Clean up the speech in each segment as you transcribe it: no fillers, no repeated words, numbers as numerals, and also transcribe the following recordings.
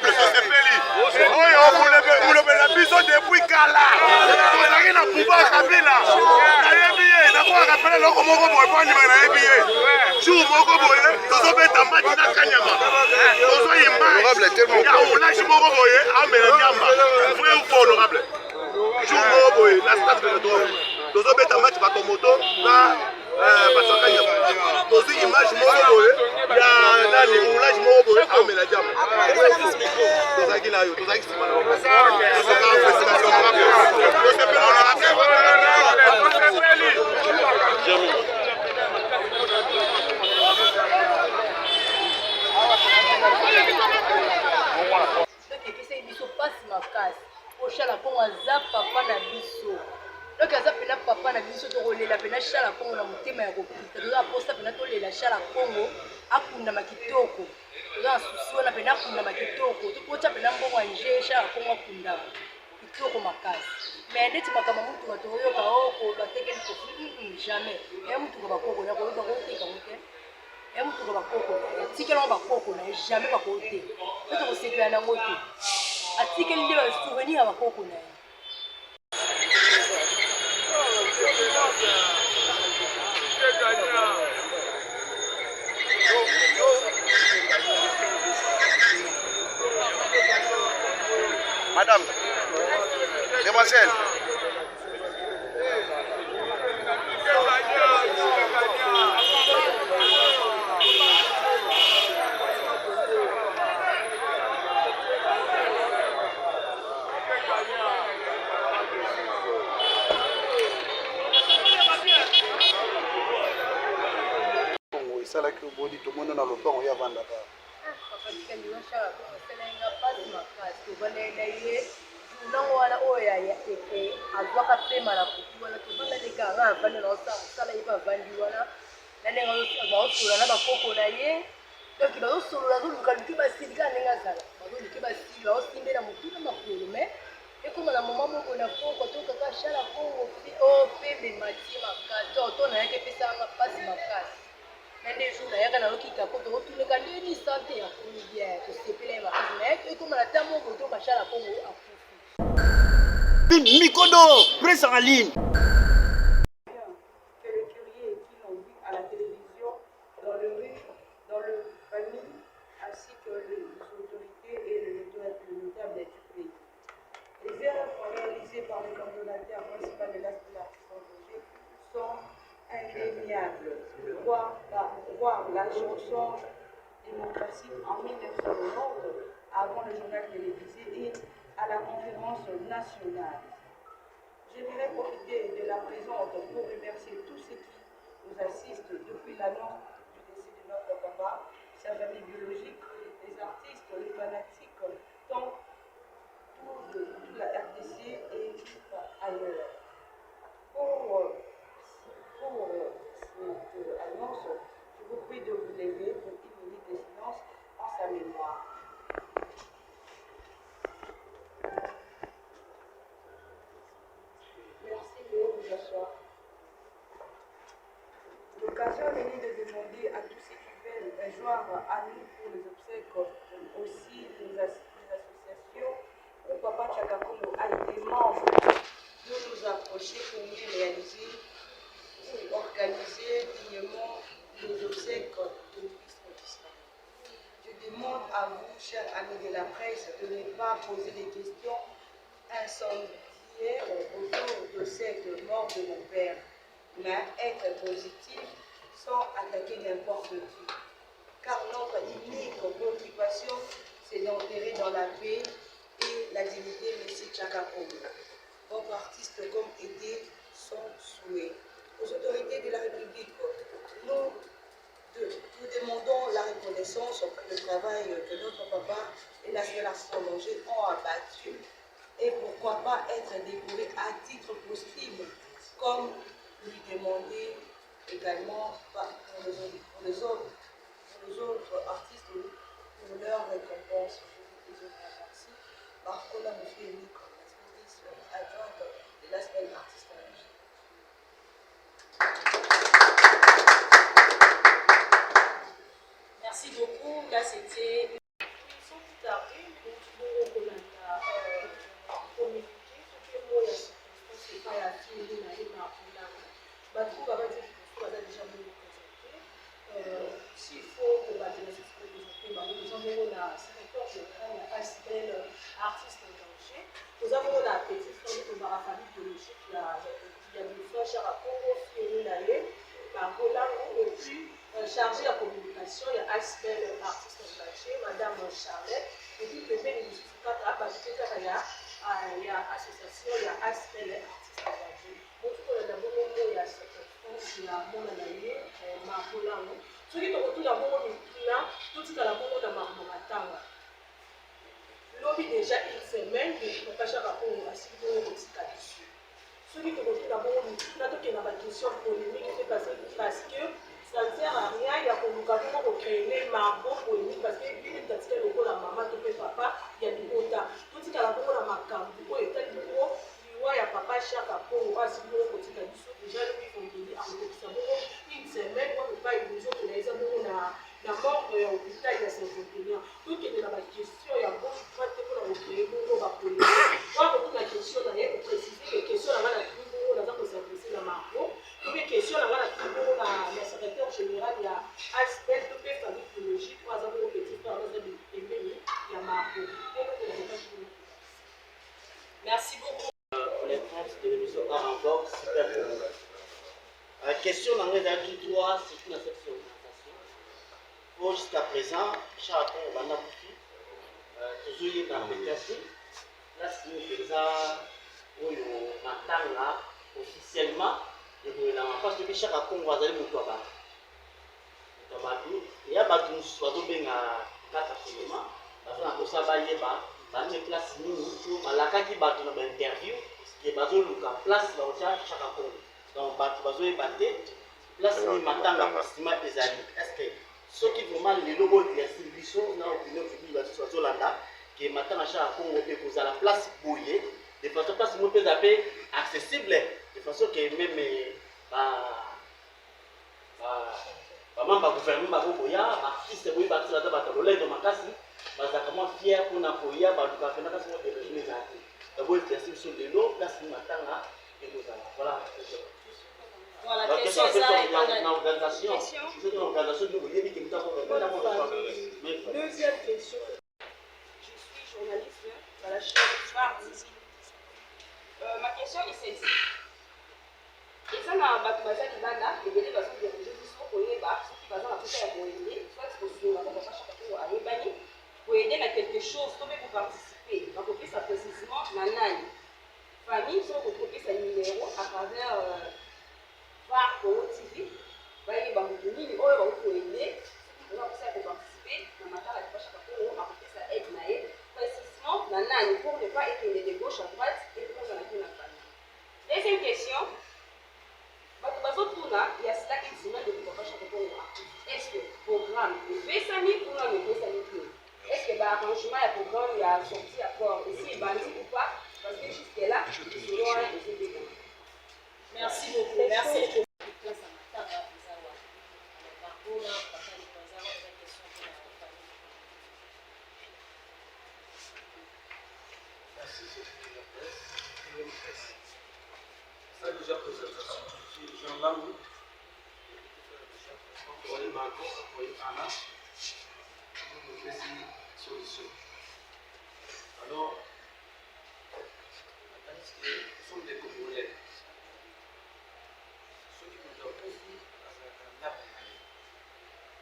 honorable tosepeli oyo mulobela biso depuis kala tozalaki na pouvoir kabila nayebi ye nakwaka pele loko moko boye po andima nayebi ye jour moko boye tozobeta mati na kanyama tozoyimba ya olage moko boye amela nyamba vrai ou faux honorable jour moko boye na stade Vélodrome tozobeta mati bato moto na basakanya tozwi image moko boye ya nani olage moko boye amela nyamba tozalaki na yo tozalaki nsima na Oshala Pongo aza papa na biso. Donc aza pena papa na biso to kolela pena Shala Pongo na motema ya kopita. Toza posta pena to lela Shala Pongo akunda makitoko. Toza susi wana pena akunda makitoko. To kota pena mbongo anje Shala Pongo akunda kitoko makasi. Mais neti makama mutu bato yoka oko bateke ni kofi jamais. Ya mutu ko bakoko na ko yoka ko tika muke. Ya mutu ko bakoko. Tikela bakoko na jamais bakote. To ko sepela na moto. Article lié au souvenir à ma coco. Madame, demoiselle. Ça là que vous dites tout le monde dans le plan, il y a vendre là-bas. Nende jour ya kana lokika ko to tu le ka ni santé ya ko bien to sepele ma mais et comme la tamo ko to Shala Pongo Une Mikodo, presse en ligne. Que les curieux qui l'ont vu à la télévision, dans le rue, dans le famille, ainsi que les autorités et le notable du pays. Les erreurs réalisées par le coordonnateur principal de l'Assemblée sont indéniables. Voir la chanson démocratique en 1990 avant le journal télévisé et à la conférence nationale. J'aimerais profiter de la présence pour remercier tous ceux qui nous assistent depuis l'annonce du décès de notre papa, sa famille biologique, les artistes, les fanatiques, tant de la RDC et ailleurs. Pour cette annonce, je vous prie de vous lever pour une minute de silence en sa mémoire. Merci de vous asseoir. L'occasion est venue de demander à tous ceux qui veulent joindre à nous pour les obsèques, aussi les associations où Papa Tchaka Pongo a été membre, de nous approcher pour nous réaliser ou organiser dignement les obsèques de l'illustre disparu. Je demande à vous, chers amis de la presse, de ne pas poser des questions incendiaires autour de cette mort de mon père, mais être positif sans attaquer n'importe qui. Car notre unique préoccupation, c'est d'enterrer dans la paix et la dignité de M. Tchaka Pongo. Votre artiste comme était son souhait. Aux autorités de la République, nous demandons la reconnaissance pour le travail que notre papa et la génération prolongée ont abattu. Et pourquoi pas être décoré à titre posthume, comme lui demander également pour les autres artistes pour leur récompense. Je vous remercie. Par contre, M. Émique, l'expédition adjointe de la semaine artiste. Merci beaucoup. Là, c'était une leçon tout à l'heure. tradition, il y a Aspel, artiste engagé, Madame Charlotte, et puis le père de il y a association, il y a Aspel, artiste engagé. Donc, d'abord, il y a cette France, il y a mon ami, Marcolano. Ce qui est autour d'abord, tout ce qui est d'abord dans Marmoratanga. Lobby déjà une semaine, je ne peux pas faire rapport à ce qui est au dessus. Ce qui est autour d'abord, il y a une question polémique qui s'est passée parce que ça ne sert à rien, il y a pour créer les marbots polémiques parce que lui, il a dit que la maman, le papa, il y a du quota. Tout ce qui est d'abord dans ma camp, il y a du gros, il y a papa, chaque rapport, on va se dire que c'est déjà lui, il faut dire, une semaine, on ne peut pas illusion que les hommes la mort de l'hôpital, il y a 51 ans. Donc, il y a une question, il y a beaucoup de fois que vous créé, vous va polémique. Moi, la question, il y a préciser les questions, on a s'adresser la margot. Donc, les questions, on a la secrétaire générale, il y a aspect de physiologie, pour exemple, au petit frère, il y a margot. Merci beaucoup. Pour les comptes de l'émission en box, super pour nous. La question dans les tout droit, c'est une section d'orientation. Pour jusqu'à présent, chaque on va toujours dans l'application. Là, c'est une déjà où on attend là officiellement. Et parce que chaque on va aller au Toba. Il y a des gens qui sont bien à 4 absolument. Parce que ça va y avoir une classe minimum. À la carte qui va dans l'interview, qui va dans la place dans chaque fois. Donc, il va y place minimum maintenant dans les amis. Est-ce que ceux qui vraiment les logos de la civilisation, dans l'opinion publique, la situation là, qui est maintenant à chaque fois, on a la place bouillée, de façon que ce peut être accessible, de façon que même maman va gouverner ma boya, artiste boya, bâtir la table dans l'œil de ma casse, comment fier pour n'appuyer, bah du café n'a pas de les artistes. D'abord, il y a sur de l'eau, place du matin là, et nous allons. Voilà. Voilà, la question c'est une organisation. C'est une organisation de vous dire que nous avons deuxième question. Je suis journaliste à la chaîne Smart. Ma question est celle-ci. Et ça, na bato baza libanda ebele bazodirige biso koyeba soki baza na posa ya koyede soit kosunga kaka chaque tour ayebani koyede na quelque chose to mpe koparticiper bakopesa précisément na nani famille soki kokopesa numéro à travers par Congo TV bayeba moto nini oyo bakokoyede soki oza posa ya koparticiper na matala ya chaque tour akopesa aide na ye précisément na nani pour ne pas ekende de gauche à droite et pour kozala mpe na famille. Deuxième question. Il y a cela une semaine de préparation pour le est-ce que le programme est fait ou non est fait? Est-ce que l'arrangement du programme il a sorti à corps? Et s'il est bandit ou pas? Parce que jusque-là, c'est loin de ce débat. Merci beaucoup. Merci. Ça déjà présentation. Jean Lamou, envoyé Marco, envoyé Anna, nous faisons solution. Alors, nous sommes des Congolais. Ceux qui nous ont posé à la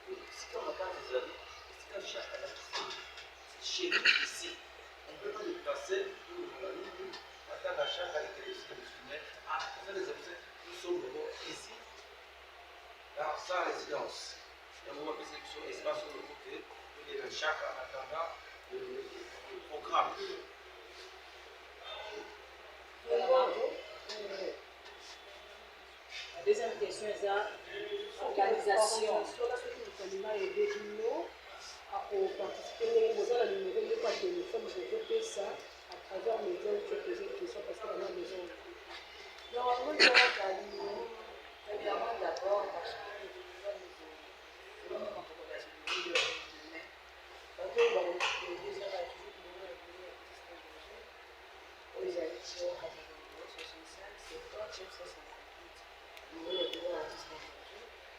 donc, si on n'a pas des amis, si on cherche à la c'est chez nous ici. On peut pas nous passer pour nous amis, attendre à chaque avec les musulmans. Les objets, nous sommes ici, dans sa résidence. Il y a un moment que c'est sur l'espace sur le côté, il y a chaque en attendant le programme. La deuxième question est l'organisation. Pour participer aux à numéro de pas téléphone, je fais ça à travers les gens qui posent des questions parce qu'on a besoin. Normalement, il y a un numéro, évidemment, d'abord, parce que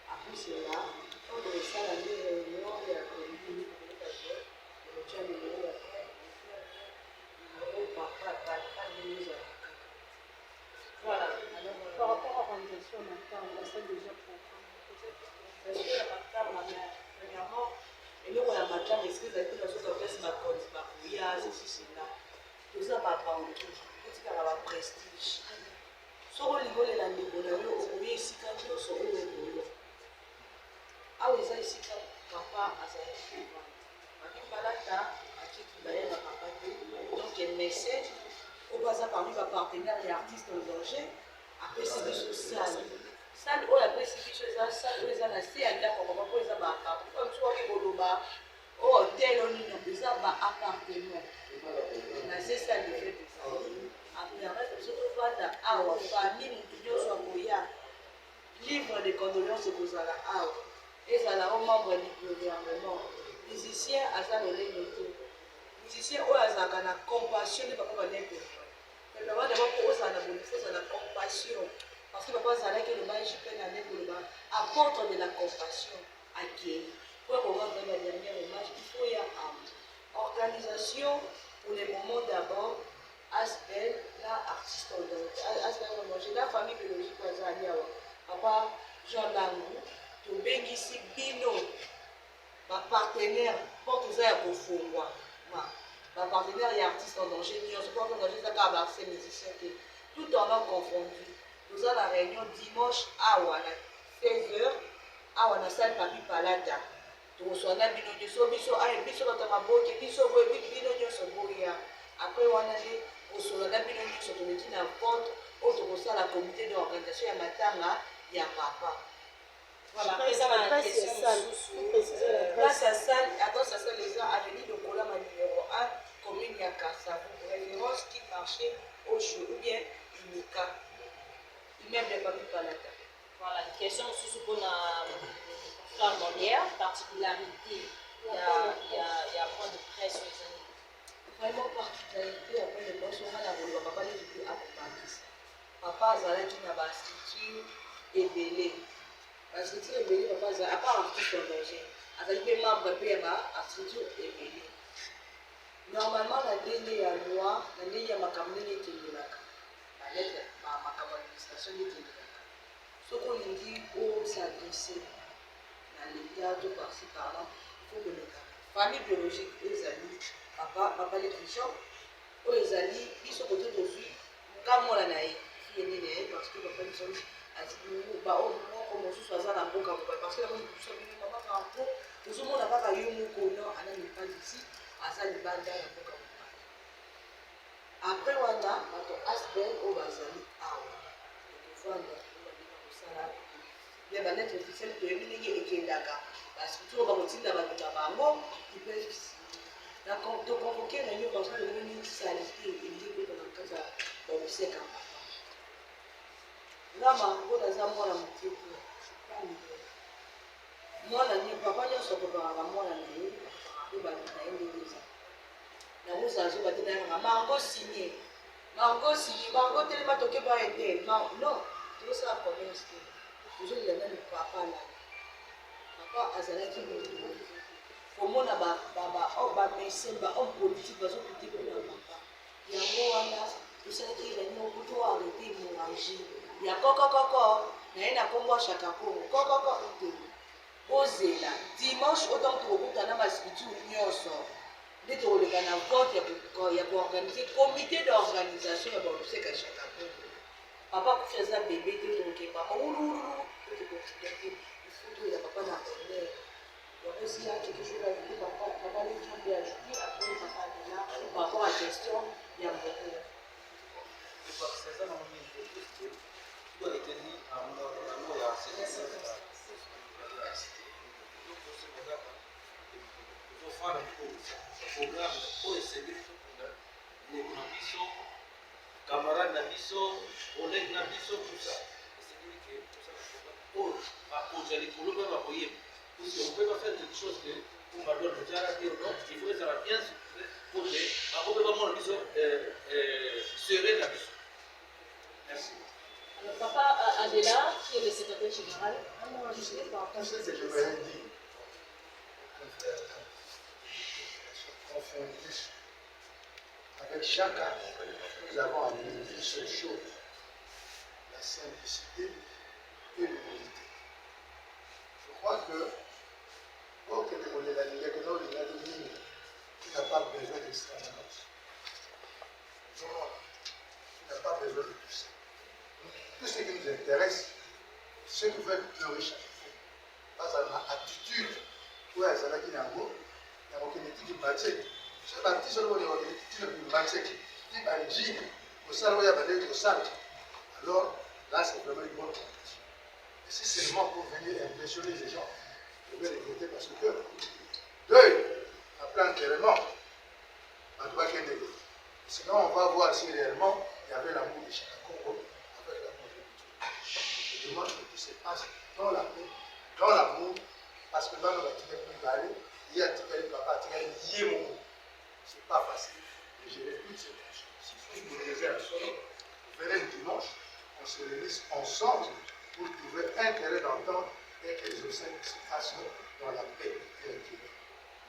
après cela, on doit ça la réunion, il y a voilà. Alors, par rapport à l'organisation, on a déjà programme. parce que la première azesisina toza babantu otikaka baprestige soko olingi olela ndeko na yo okoya esika nyonso oyo okoyo awa eza esika papa azalaki mami balata akiki bayeba papa te donc message oyo aza parmi bapartenaire ya artiste en danger apesi biso sale oyo apesi biso eza sale oyo eza na se ya ndako papa mpo eza baaparte po mosu oki koloba oyo hotel onino eza baappartement na se sale defet apermettre biso tovanda awa famille motu nyonso akoya livre de condoléance ekozala awa ezala o membre du gouvernement musicien aza lolenge te musicien oyo azalaka na compassion nde papa baneke papa d'abord mpo ozala na bonifi ozala na compassion parce que papa azalaki eloba jipe na ndenge oloba apôtre de la compassion akei po ekovanda na dernière hommage il faut ya organisation pour les moments d'abord Asbel la artiste en danger Asbel en danger la famille biologique azali awa papa Jean Langu tobengisi bino bapartenaire mpo toza ya kofungwa bapartenaire ya artiste en danger nyonso mpo en danger eza kaka baarse musicien te tout en a confondu toza na réunion dimanche awa na 16h awa na salle papi palata tokoswana bino nyonso biso biso bato maboke biso boye bino nyonso boya après wana nde kosolana bino nyonso toleki na vote oyo tokosala comité d'organisation ya matanga ya papa. Voilà, place à salle, adresse à salle les gens avenue de Kolama numéro 1, commune Yakassavou, référence qui marchait au jeu ou bien Unika, immeuble de Papi Palata. Voilà, une question aussi pour la Molière, particularité, il y a un point de presse sur les années. Vraiment particularité, après le boss, on a la papa les vidéos à Compakis. Papa Azalaki na ba structure ebele. La structure ebele, papa Azalaki, à part artiste en danger, Azalaki membre pe ya ba structure ebele. Normalement, la ndenge ya loi, la ndenge ya makambo ndenge ekendelaka. La lettre, makambo administration ekendelaka. Soki olingi osadresse na l'État, tout par-ci par-là, il faut que l'État. Famille biologique, ezali. Papa les Christians, aux amis, ils sont côté de vie, quand on a naïf, qui est né, parce que papa ils sont à dire, bah, on commence à faire la boca, parce que la maman, maman, par rapport, tout le monde n'a pas eu mon connant, à la pas ici, à ça, les bandes à la boca. Après, on a, notre Asbel, au Bazali, à les bannettes officielles de Emily et Kendaka, parce que tout le monde a dit, ils peuvent. Donc, de convoquer la réunion parce que le ministre salité et dit que dans le cas de l'OCECA. Là, ma go dans un mois la moitié pour moi, la nuit, papa, il y a ce que par moi la nuit, il va être dans une maison. La rose a joué à la Margot signé. Margot signé, Margot tellement toqué par un tel. Non, tout ça a commencé. Je l'ai même papa là. Papa a zalaki komona bamese bahomme politique bazokute mpona papa yango wana tosalaki réunion kutu arrete moranger ya kokokoko naye na nkombo ashaka kongo kokoko ozela dimanche otango tokokuta na bastructure nyonso nde tokoleka na vote ya koorganize comité d'organisation ya baoseka ashaka kongo papa kufi aza bebe te tokokemba ulululu tokokonsidere te ifo toyela papa na honneur. Donc aussi là, quelque chose à dire, papa les gens bien ajouter, après papa est là, par rapport à la question, il y a beaucoup. C'est ça, on dit que tout doit être dit à mon amour et à ses camarade na biso, Oleg na biso, tout ça. C'est-à-dire que tout ça, pour approcher les colons, on va voyer. On ne peut pas faire quelque chose que pour ma donne déjà la dire non, il faut que ça va bien se pour les on peut pas moins serein la biso. Merci. Alors, papa Adela, qui est le secrétaire général, Je voudrais dire, avec chaque année, nous avons amené une seule chose, la simplicité et l'humilité. Je crois que tu n'as pas besoin d'extraordinaire. m'intéresse, ceux qui veulent pleurer chaque fois. Parce que l'attitude, ouais, c'est là qu'il y a un mot, il y a un mot qui est bâti. C'est un petit seul mot qui est bâti, qui est dit, au salon, il y a des salles. Alors, là, c'est vraiment une bonne compétition. Et si c'est seulement pour venir impressionner les gens, je vais les voter parce que, deux, après enterrement, on ne doit qu'un des deux. Sinon, on va voir si réellement il y avait l'amour de Chaka Congo avec l'amour de Bitou. Je demande que tout se passe dans la paix, dans l'amour, parce que dans le bâtiment plus balé, il y a un papa, il y a un yémo. Ce n'est pas facile de gérer toutes ces tâches. Si vous me à solo, vous verrez le dimanche, on se réunisse ensemble pour trouver un terrain d'entente et que les obsèques se fassent dans la paix et la paix.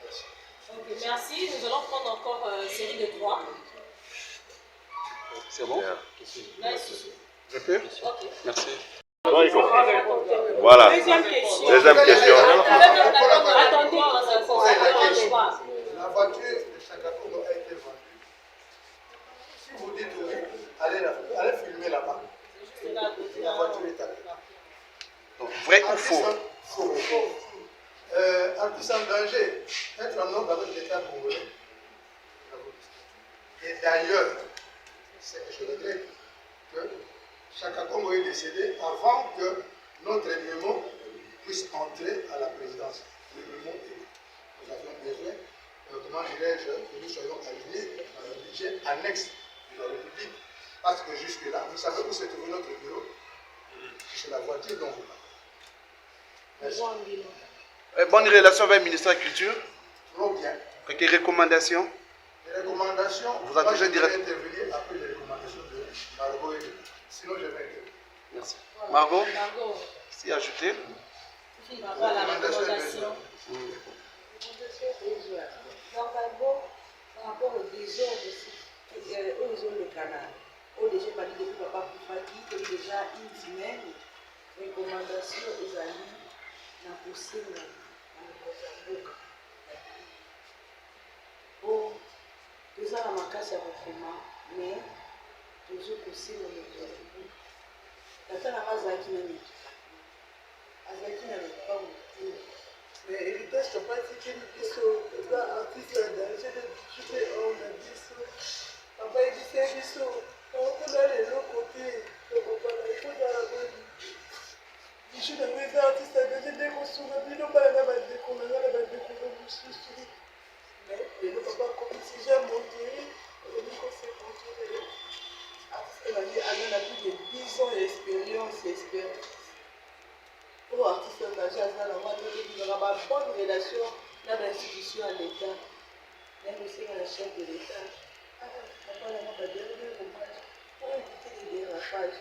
Merci. Ok, merci. Nous allons prendre encore série de 3. C'est bon? Là, ici. Je peux? Ok. Merci. Voilà. Deuxième question. Deuxième question. Attendez, la voiture de Chaka Congo a été vendue. Si vous dites oui, allez filmer là-bas. La voiture est à Donc, vrai ou faux? Faux. Artiste en danger, être en ordre avec l'État congolais. Et d'ailleurs, c'est que je regrette que Chaka Congo est décédé avant que notre Mémo puisse entrer à la présidence. Le Mémo, nous avions besoin, comment dirais-je, que nous soyons alignés dans le budget annexe de la République. Parce que jusque-là, vous savez où se trouve notre bureau? C'est la voiture dont vous parlez. Merci. Bonne relation avec le ministère de la Culture. Trop bien. Quelques recommandations? Les recommandations, vous avez déjà intervenir après les recommandations de Margot et de... Sinon, je vais intervenir. Merci. Margot? Si ajouté. Margot à la recommandation. Normalement, par rapport au désordre aux zones de canal, au déjà parlé depuis Papa Koufaki, qui est déjà une semaine, recommandation aux amis dans le poussé dans le Mozambique. Bon, nous avons ma casse à recommand, mais toujours poussé dans le Mozambique. Tata na mazaki na miki. Azaki na pas mon mais héritage n'a pas dit qu'il est artiste en danger de tuer on a dit ça. Papa il dit c'est ça. On peut aller de l'autre côté. Il faut dans la bonne. Je suis un artiste en danger de construire. Il n'a pas la base de construire. Mais le papa comme si j'ai monté, il dit qu'on s'est contrôlé. Artiste en a plus de 10 ans d'expérience. Pour artiste engagé à il y aura une bonne relation dans l'institution à l'État, même aussi dans la chef de l'État. Papa n'a pas de dérapages pour éviter les dérapages.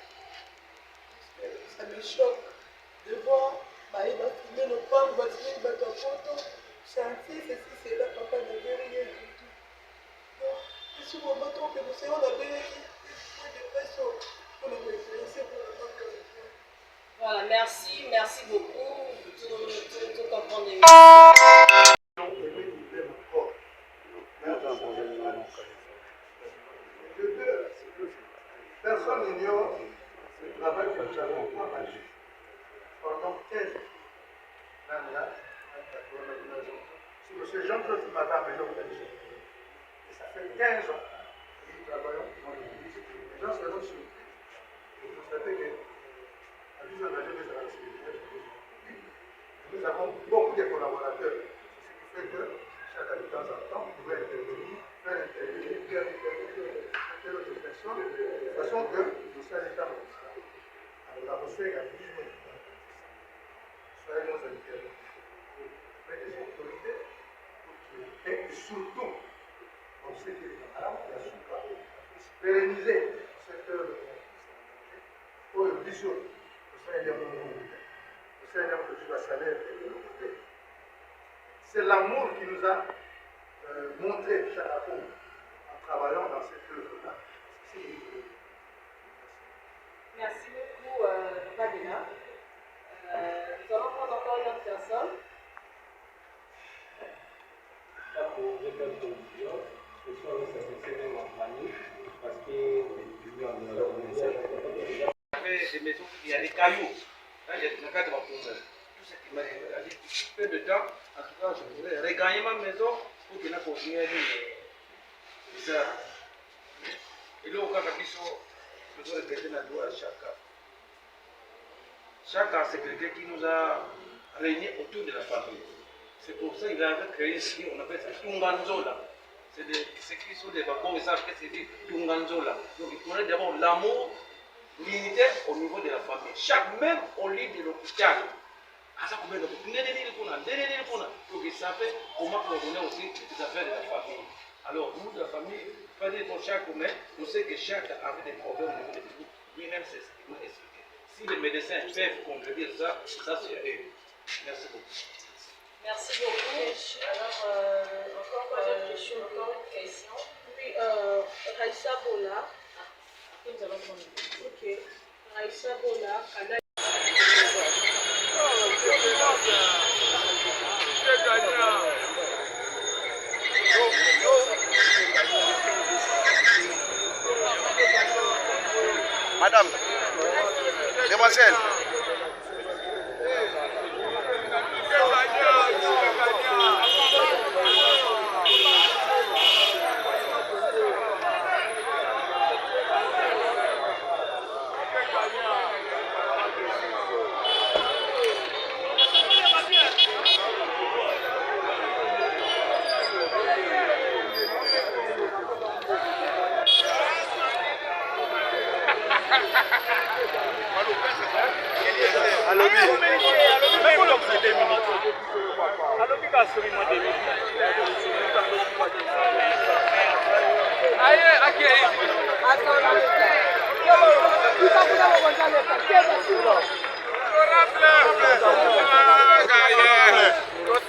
Ça me choque de voir, il va filmer nos femmes, il va filmer une bateau photo, chantier, ceci, cela, papa n'avait rien du tout. Donc, et sur mon bateau, que nous savons, on avait des pressions pour nous influencer pour la banque. Voilà, merci beaucoup. Tout comprendre. Personne n'ignore le travail que nous avons engagé pendant 15 ans. C'est Jean-Claude Madame et l'autre. Et ça fait 15 ans que nous travaillons dans le ministère. Les gens seront surpris de constater que la vie engagée de la sécurité, nous avons beaucoup de collaborateurs, ce qui fait que chaque année, de temps en temps, vous pouvez intervenir, faire intervenir telle autre personne, de façon que nous soyons état mondial. Alors la reçue a besoin de soyez nos intervenants, auprès des autorités, et surtout, on sait que les madame, la souka, pérenniser cette œuvre pour le vision. C'est l'amour qui nous a montré Chaka Congo en travaillant dans cette œuvre-là. Merci beaucoup, Papa Dina. Nous allons prendre encore une autre personne. Des maisons, il y a des cailloux. Là, il y a une carte de tout ce qui m'a dit, peu de temps, en tout cas, je voudrais regagner ma maison pour qu'il ait continué à ça. Et là, au cas où je dois regretter la doigt à chacun. Chacun, c'est quelqu'un qui nous a réunis autour de la famille. C'est pour ça qu'il a créé ce qu'on appelle ça Tunganzola. C'est ceux qui sont des bacons, ils savent que c'est dit Tunganzola. Donc il connaît d'abord l'amour, l'unité au niveau de la famille. Chaque même au lit de l'hôpital. Donc ils savent comment coordonner aussi les affaires de la famille. Alors nous de la famille, pas dire pour chaque mais on sait que chaque avait des problèmes au niveau de tout. Lui-même c'est ce qu'il m'a expliqué. Si les médecins peuvent contredire ça, ça c'est eux. Merci beaucoup. Merci beaucoup. Alors, encore une question. Oui, Raïssa Bola. Nous allons prendre. Ok. Raïssa Bola. Madame, demoiselle.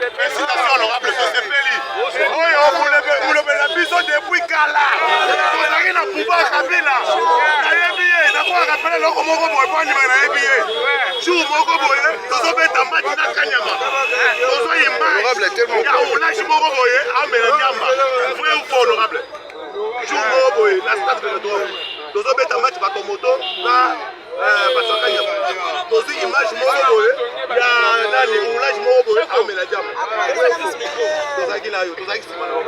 Félicitations, honorable Tosepeli. Oyo mulobela biso depuis kala. Tozalaki na pouvoir Kabila. Nayebi ye, nakoka kapela loko moko boye po andima nayebi ye. Jour moko boye, tozobeta mati na kanyama. Tozoyemba ya oulage moko boye, amela nyama. Vrai ou faux, honorable? Jour moko boye, la stade Vélodrome. Tozobeta mati bato moto na basakanya. Tozi image moko boye, ya nani oulage moko boye, amela nyama. Tozaki na yo, tozaki sima na yo.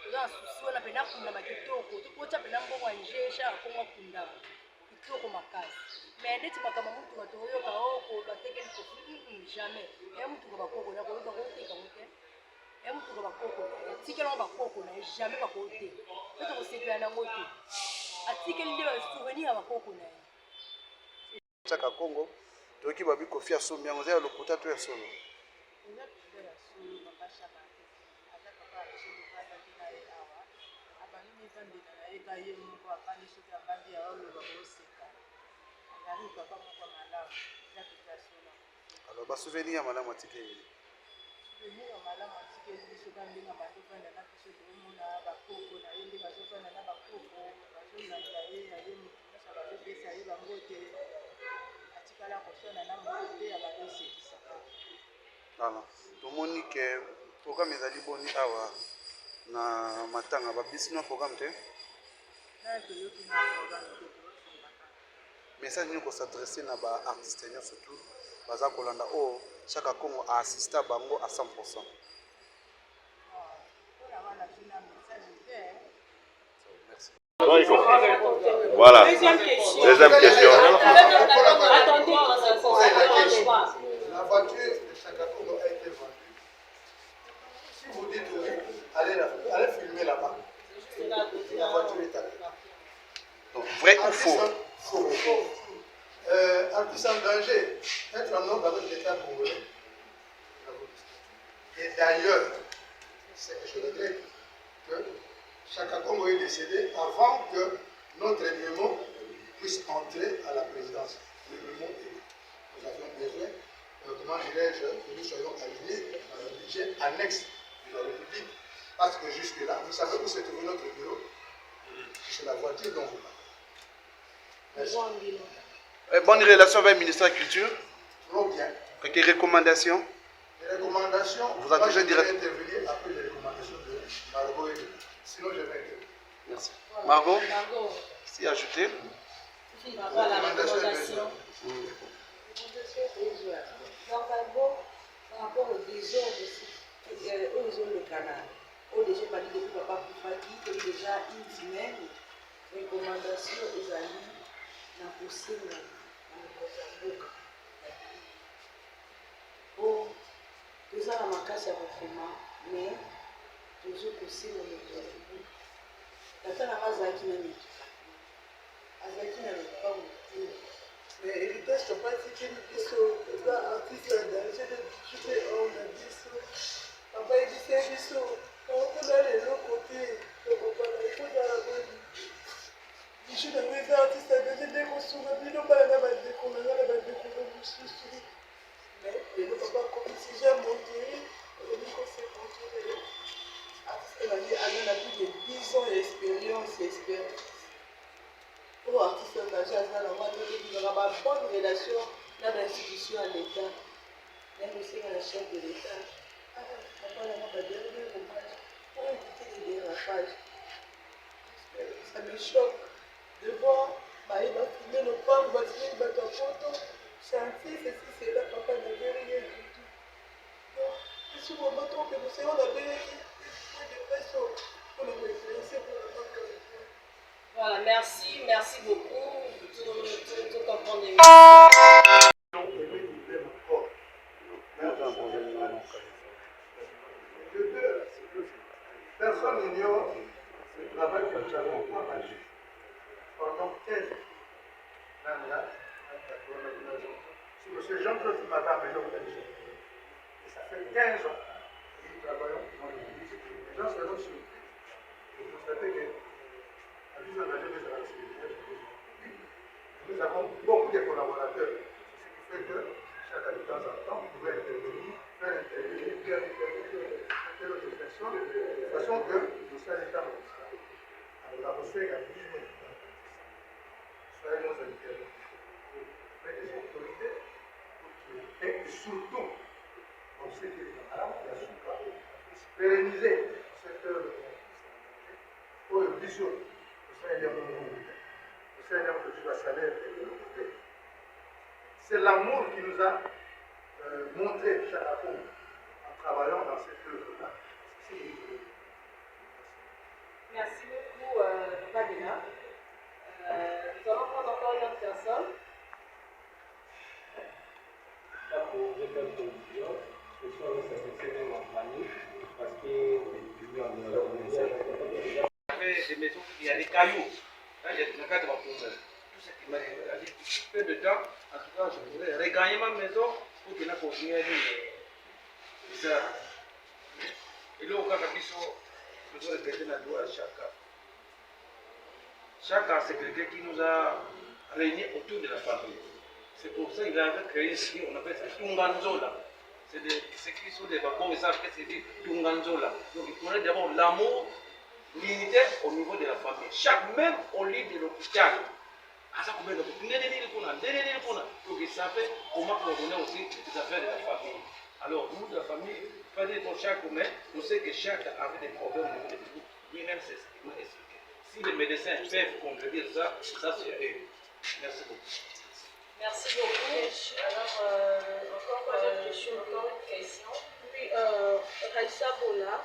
toza na susi wana mpena akundama kitoko tokotya mpena mbongo ya nje shaka kongo akundama kitoko makasi mais neti makambo motuka tokoyoka oko batekeli kofi jamais ya motuka bakoko na koyoka koteka mote ya motuka bakoko atikelanga bakoko na ye jamais bakoteka pe tokosepela nango te atikeli nde basouvenir ya bakoko na ye chaka Congo toki babi kofia sombi yango ya lokuta to ya solo alors ba souvenir ya malamu atikeli voilà tomoni ke programme ezali boni awa na matanga babisino programme te message nini kosadresse na baartiste nyonso surtout baza kolanda oyo Chaka Congo aassista bango à 100%. Merci. Voilà. Deuxième question. La voiture de Chaka Congo a été vendue. Si vous dites oui, allez filmer là-bas. La voiture est allée. Donc, vrai ou faux? Faux. Artiste en danger, être en ordre avec l'État congolais. Et d'ailleurs, je regrette que Chaka Congo est décédé avant que notre MMO puisse entrer à la présidence. Le MMO, nous avions besoin, comment dirais-je, que nous soyons alignés dans le budget annexe de la République. Parce que jusque-là, vous savez où se trouve notre bureau? C'est la voiture dont vous parlez. Merci. Bonne relation avec le ministère de la Culture. Trop bien. Quelques recommandations? Les recommandations, vous avez déjà intervenir après les recommandations de Margot et de... Sinon, je vais intervenir. Merci. Margot, si ajouter. Recommandation. Normalement, par rapport aux désordres aux le canal, au déjà pas dit depuis papa Koufaki, qui déjà une semaine, recommandation aux amis dans le possible dans le Mozambique. Bon, nous avons ma casse à refoulement, mais toujours possible dans le Mozambique. La fin à Mazaki n'a mis. Azaki n'a pas monté. Mais héritage, je ne sais pas si tu es un artiste en danger de tuer on a dit ça. Papa, il dit ça. Quand on a les autres côtés, il faut dans la bonne. Je suis un artiste en danger de construire. Il n'y a pas de mais le papa, comme si j'ai monté, le micro s'est contrôlé. Artiste en a plus de 10 ans d'expérience. Pour artiste en danger, il y aura une bonne relation dans l'institution à l'État. Même aussi dans la chef de l'État. Papa, là, on va dire pour éviter les dérapages. Ça me choque de voir, il va filmer nos femmes, il va filmer une bateau photo, chantier, ceci, cela, papa n'avait rien du tout. Donc, je suis vraiment trop que nous savons la vérité. Voilà, merci beaucoup. Tout comprendre. Personne n'ignore le travail que nous avons partagé pendant 15 ans. C'est M. Jean-Claude m'avait amené au Belgique. Et ça fait 15 ans que nous travaillons dans le public. Les gens seront surpris de constater que la vie en danger de la sécurité. Nous avons beaucoup de collaborateurs, ce qui fait que chaque année, de temps en temps, vous pouvez intervenir, faire intervenir telle autre personne, de façon que nous soyons état mondial. Alors la reçue a 10 000 soyez nos intervenants, auprès des autorités, et surtout, on sait que madame, bien sûr, pérenniser cette œuvre pour le vision, le Seigneur que tu vas saluer et le. C'est l'amour qui nous a montré Chaka Congo en travaillant dans cette œuvre-là. cailloux. Là, il y a une carte de tout ce qui m'a dit, peu de temps, en tout cas, je voudrais regagner ma maison pour qu'il ait continué à ça. Et là, au cas où je dois répéter la loi à chacun. Chacun, c'est quelqu'un qui nous a réunis autour de la famille. C'est pour ça qu'il a créé ce qu'on appelle ça Tunganzola. C'est ceux qui sont des babons, ils savent que c'est dit Tunganzola. Donc il faudrait d'abord l'amour, l'unité au niveau de la famille. Même au lit de l'hôpital. Donc ils savent comment coordonner aussi les affaires de la famille. Alors nous, de la famille, pas dire pour chaque mais on sait que chaque avait des problèmes au niveau de nous. Lui-même, c'est ce qu'il m'a expliqué. Si les médecins peuvent contredire ça, ça c'est eux. Merci beaucoup. Merci beaucoup. Alors, encore une question. Puis, Raïssa Bola.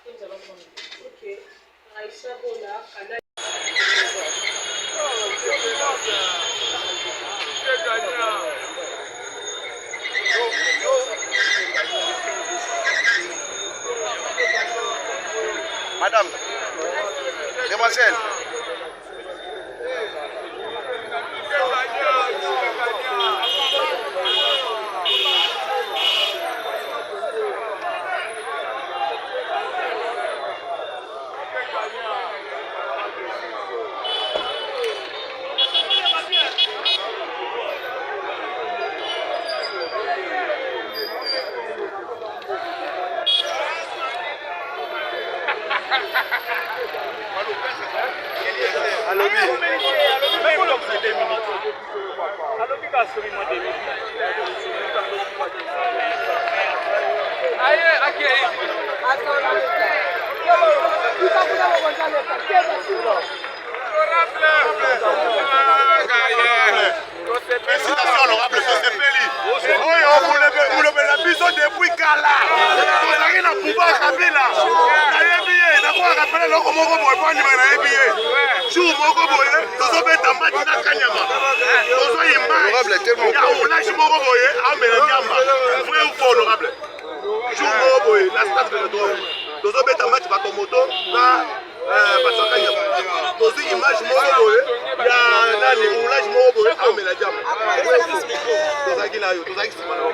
Nous allons prendre. Ok. Raïssa Bola. Madame, demoiselle. Félicitations, honorable Tosepeli. Oyo mulobela biso depuis kala. Tozalaki na pouvoir Kabila. Nayebi ye, nakoka kapela loko moko boye po andima nayebi ye. Jour moko boye, tozobeta mati na kanyama. Tozoyemba ya oulage moko boye, amela nyama. Vrai ou faux, honorable? Jour moko boye, la stade de l'autre. Tozobeta mati bato moto na basakanya. Tozi image moko boye, ya nani oulage moko boye, amela nyama. Tozaki na yo, tozaki sima na yo.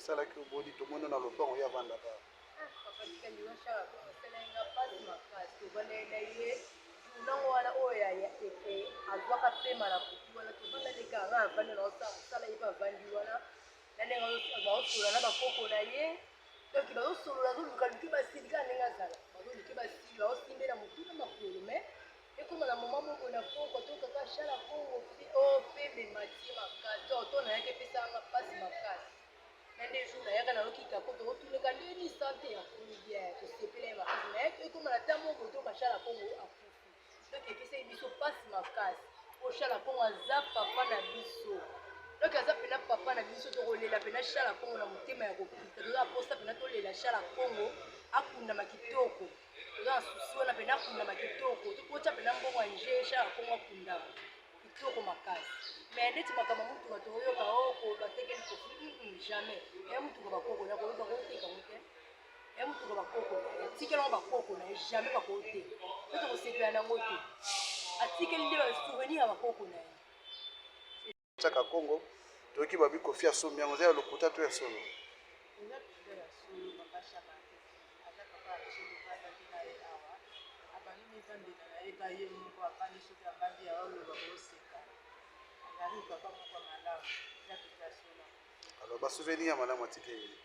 esalaki obodi tomona na lopango ya vandaka nango wana oyo azwaka pema na kutu wana tobanda leka anga avandi na osala ye bavandi wana na ndenge baosolola na bakoko na ye donc bazosolola azoluka luki basili kaka ndenge azala bazoluki basili baosimbela motu na makolo me ekoma na moma moko na poko tokaka shala kongo opembe matie makasi oto nayaki epesaka mpasi makasi na nde jour nayaka nalokika po tokotuneka ndeni sante ya komi bien tosepela ye makasi naye ekoma na ta moko to mashala kongo akufi donc epesaki biso mpasi makasi po shala kongo aza papa na biso donc aza pena papa na biso tokolela pena shala kongo na motema ya kopita toza posa pena tolela shala kongo akundama kitoko toza na susi wana mpena akundama kitoko tokotya mpena mbongo ya nje shaka kongo akundama kitoko makasi mais ndeti makambo mutuka tokoyoka oko batekeli kofi jamais ya mutuka bakoko na koyeba koteka mote ya mutuka bakoko atikelanga bakoko na ye jamais bakoteka to tokosepela nango te atikeli nde basouvenir ya bakoko na ye chaka Congo toki babi kofia sombi yango ya lokuta to ya solo alors ba souvenir ya malamu atikeli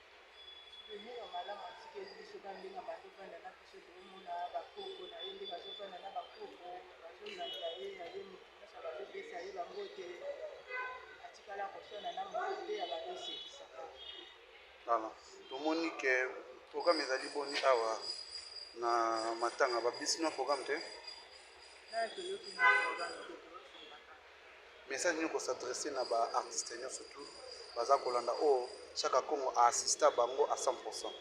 voilà tomoni ke programme ezali boni awa na matanga babisino programme te message nini kosadresse na baartiste nyonso surtout baza kolanda oyo chaka Congo aassista bango à 100%.